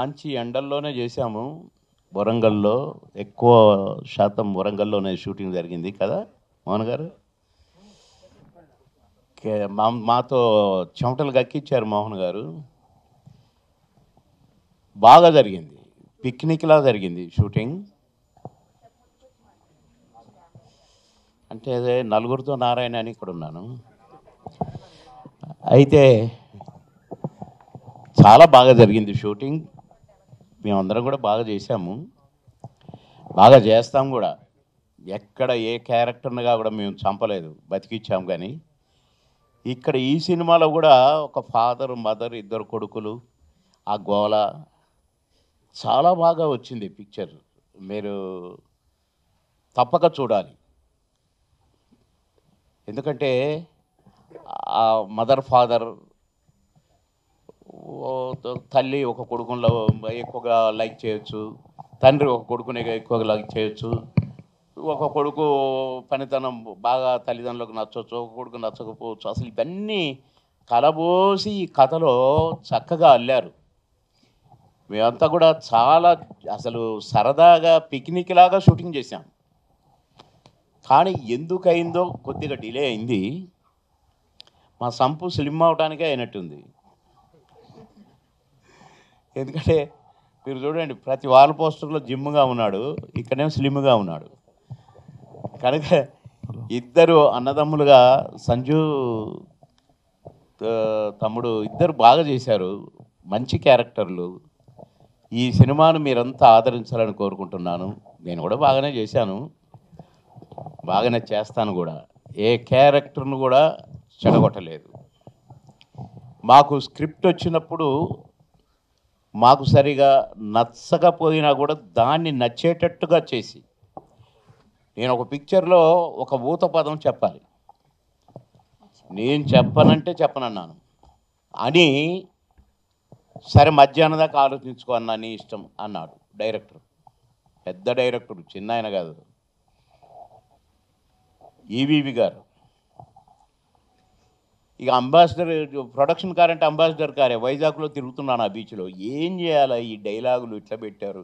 మంచి ఎండల్లోనే చేశాము. వరంగల్లో ఎక్కువ శాతం వరంగల్లోనే షూటింగ్ జరిగింది కదా మోహన్ గారు. మాతో చెమటలు గక్కిచ్చారు మోహన్ గారు. బాగా జరిగింది, పిక్నిక్లా జరిగింది షూటింగ్. అంటే అదే నలుగురితో నారాయణ అని ఇక్కడ ఉన్నాను. అయితే చాలా బాగా జరిగింది షూటింగ్. మేమందరం కూడా బాగా చేశాము, బాగా చేస్తాం కూడా. ఎక్కడ ఏ క్యారెక్టర్నిగా కూడా మేము చంపలేదు, బతికిచ్చాము. కానీ ఇక్కడ ఈ సినిమాలో కూడా ఒక ఫాదర్ మదర్ ఇద్దరు కొడుకులు, ఆ గోల చాలా బాగా వచ్చింది పిక్చర్. మీరు తప్పక చూడాలి. ఎందుకంటే ఆ మదర్ ఫాదర్, తల్లి ఒక కొడుకులో ఎక్కువగా లైక్ చేయొచ్చు, తండ్రి ఒక కొడుకుని ఎక్కువగా లైక్ చేయొచ్చు. ఒక కొడుకు పనితనం బాగా తల్లిదండ్రులకు నచ్చవచ్చు, ఒక కొడుకు నచ్చకపోవచ్చు. అసలు ఇవన్నీ కలబోసి ఈ కథలో చక్కగా అల్లారు. మేమంతా కూడా చాలా అసలు సరదాగా పిక్నిక్ లాగా షూటింగ్ చేశాం. కానీ ఎందుకయిందో కొద్దిగా డిలే అయింది. మా సంపు స్లిమ్ అవడానికే అయినట్టుంది. ఎందుకంటే మీరు చూడండి, ప్రతి వాల్ పోస్టర్లో జిమ్గా ఉన్నాడు, ఇక్కడేమో స్లిమ్గా ఉన్నాడు. కనుక ఇద్దరు అన్నదమ్ములుగా సంజు తమ్ముడు ఇద్దరు బాగా చేశారు, మంచి క్యారెక్టర్లు. ఈ సినిమాను మీరంతా ఆదరించాలని కోరుకుంటున్నాను. నేను కూడా బాగానే చేశాను, బాగానే చేస్తాను కూడా. ఏ క్యారెక్టర్ను కూడా చెడగొట్టలేదు. మాకు స్క్రిప్ట్ వచ్చినప్పుడు మాకు సరిగా నచ్చకపోయినా కూడా దాన్ని నచ్చేటట్టుగా చేసి, నేను ఒక పిక్చర్లో ఒక ఊత పదం చెప్పాలి, నేను చెప్పనంటే చెప్పనన్నాను అని, సరే మధ్యాహ్నం దాకా ఆలోచించుకో అన్నా, నీ ఇష్టం అన్నాడు డైరెక్టర్. పెద్ద డైరెక్టర్, చిన్న ఆయన కాదు, ఈవీవి గారు. ఇక అంబాసిడర్, ప్రొడక్షన్ కార్ అంటే అంబాసిడర్ కారే, వైజాగ్లో తిరుగుతున్నాను ఆ బీచ్లో. ఏం చేయాలా, ఈ డైలాగులు ఇట్లా పెట్టారు,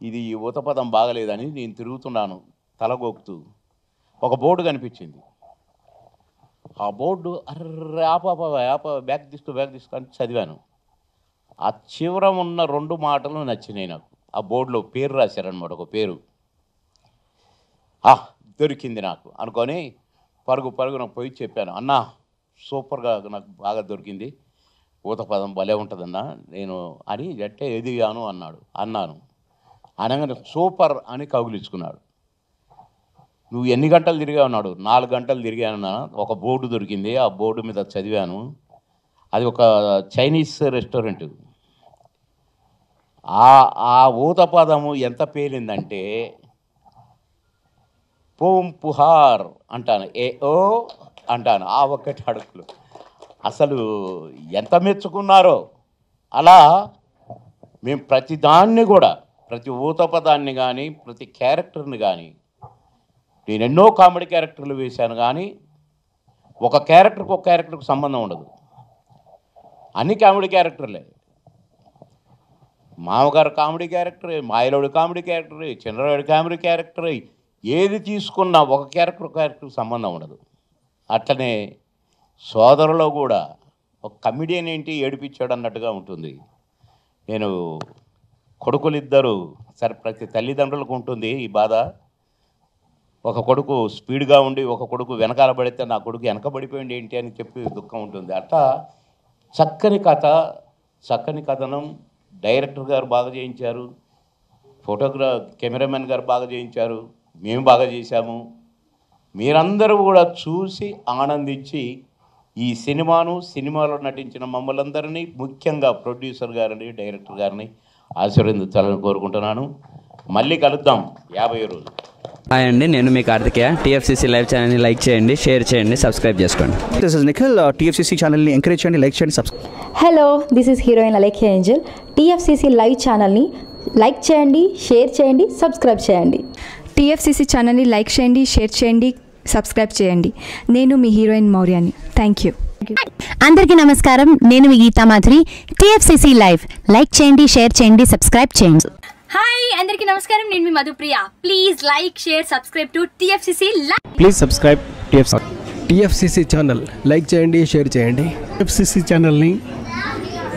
ఇది ఊతపదం బాగలేదని నేను తిరుగుతున్నాను తలగొక్కుతూ. ఒక బోర్డు కనిపించింది. ఆ బోర్డు అర్రే ఆప బ్యాగ్ తీసుకో అని చదివాను. ఆ చివర ఉన్న 2 మాటలు నచ్చినాయి నాకు. ఆ బోర్డులో పేరు రాశారనమాట, ఒక పేరు. దొరికింది నాకు అనుకొని పరుగున పోయి చెప్పాను, అన్నా సూపర్గా నాకు బాగా దొరికింది, ఊతపదం భలే ఉంటుందన్నా నేను అని గట్టే ఎదిగాను అన్నాను. అనగానే సూపర్ అని కౌగిలించుకున్నాడు. నువ్వు ఎన్ని గంటలు తిరిగా ఉన్నాడు? 4 గంటలు తిరిగాను. ఒక బోర్డు దొరికింది, ఆ బోర్డు మీద చదివాను. అది ఒక చైనీస్ రెస్టారెంట్. ఆ ఊతపదము ఎంత పేలిందంటే పూం పుహార్ అంటాను, ఓ అంటాను, ఆ ఒక్కటి అడుగులు. అసలు ఎంత మెచ్చుకున్నారో. అలా మేము ప్రతిదాన్ని కూడా, ప్రతి ఊతపదాన్ని కానీ, ప్రతి క్యారెక్టర్ని కానీ, నేను ఎన్నో కామెడీ క్యారెక్టర్లు వేశాను, కానీ ఒక క్యారెక్టర్కి సంబంధం ఉండదు. అన్ని కామెడీ క్యారెక్టర్లే. మామగారు comedy character, Mayalodu comedy character, Chandrarayudu comedy character. ఏది తీసుకున్నా ఒక క్యారెక్టర్కి సంబంధం ఉండదు. అట్లనే సోదరులో కూడా ఒక కమెడియన్ ఏంటి ఏడిపించాడు అన్నట్టుగా ఉంటుంది. నేను కొడుకులిద్దరు, సరే ప్రతి తల్లిదండ్రులకు ఉంటుంది ఈ బాధ. ఒక కొడుకు స్పీడ్గా ఉండి ఒక కొడుకు వెనకాల పడితే నా కొడుకు వెనకబడిపోయింది ఏంటి అని చెప్పి దుఃఖం ఉంటుంది. అట్లా చక్కని కథ, చక్కని కథనం డైరెక్టర్ గారు బాగా చేయించారు, కెమెరామెన్ గారు బాగా చేయించారు, మేము బాగా చేశాము. మీరందరూ కూడా చూసి ఆనందించి ఈ సినిమాలో నటించిన మమ్మల్ని అందరినీ, ముఖ్యంగా ప్రొడ్యూసర్ గారిని, డైరెక్టర్ గారిని ఆశీర్వదించాలని కోరుకుంటున్నాను. మళ్ళీ కలుద్దాం 50 రోజులు. హాయ్ అండి, నేను మీ కార్తికేయ. టీఎఫ్సీసీ లైవ్ ఛానల్ని లైక్ చేయండి, షేర్ చేయండి, సబ్స్క్రైబ్ చేసుకోండి. This is Nikhil. టీఎఫ్సీసీ ఛానల్ని ఎంకరేజ్ చేయండి, లైక్ చేయండి, subscribe. Hello, this is heroine Alekhya Angel. TFCC live ఛానల్ని లైక్ చేయండి, షేర్ చేయండి, సబ్స్క్రైబ్ చేయండి. టీఎఫ్సీసీ ఛానల్ని లైక్ చేయండి, షేర్ చేయండి, సబ్స్క్రైబ్ చేయండి. నేను మీ హీరోయిన్ మౌర్యాని. Thank you. అందరికీ నమస్కారం, నేను మీ Geetha Madhuri. TFCC live like చేయండి, షేర్ చేయండి, సబ్స్క్రైబ్ చేయండి. హాయ్ అందరికీ నమస్కారం, నేను మీ Madhupriya. Please like share subscribe to TFCC live. Please subscribe TFCC channel. Like చేయండి, షేర్ చేయండి. TFCC ఛానల్ని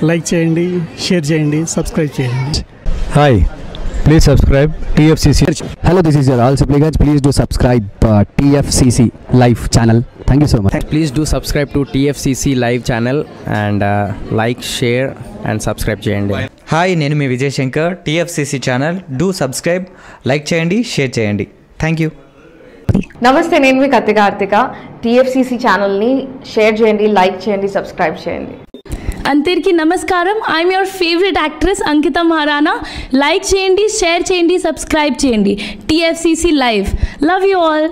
లైక్ చేయండి, షేర్ చేయండి, సబ్స్క్రైబ్ చేయండి. Hi, please subscribe TFCC. Hello, this is your all supplicants. Please do subscribe TFCC live channel. Thank you so much. Please do subscribe to TFCC live channel and like share and subscribe చేయండి. Hi, నేను మీ Vijay Shankar. TFCC channel do subscribe, like చేయండి, share చేయండి. Thank you. నమస్తే, నేను మీ Karthika. TFCC ఛానల్ని share చేయండి, లైక్ చేయండి, సబ్స్క్రైబ్ చేయండి. అందరికీ నమస్కారం, I'm your favourite actress Ankita Maharana. Like చేయండి, షేర్ చేయండి, సబ్స్క్రైబ్ చేయండి. TFCC live. Love you all.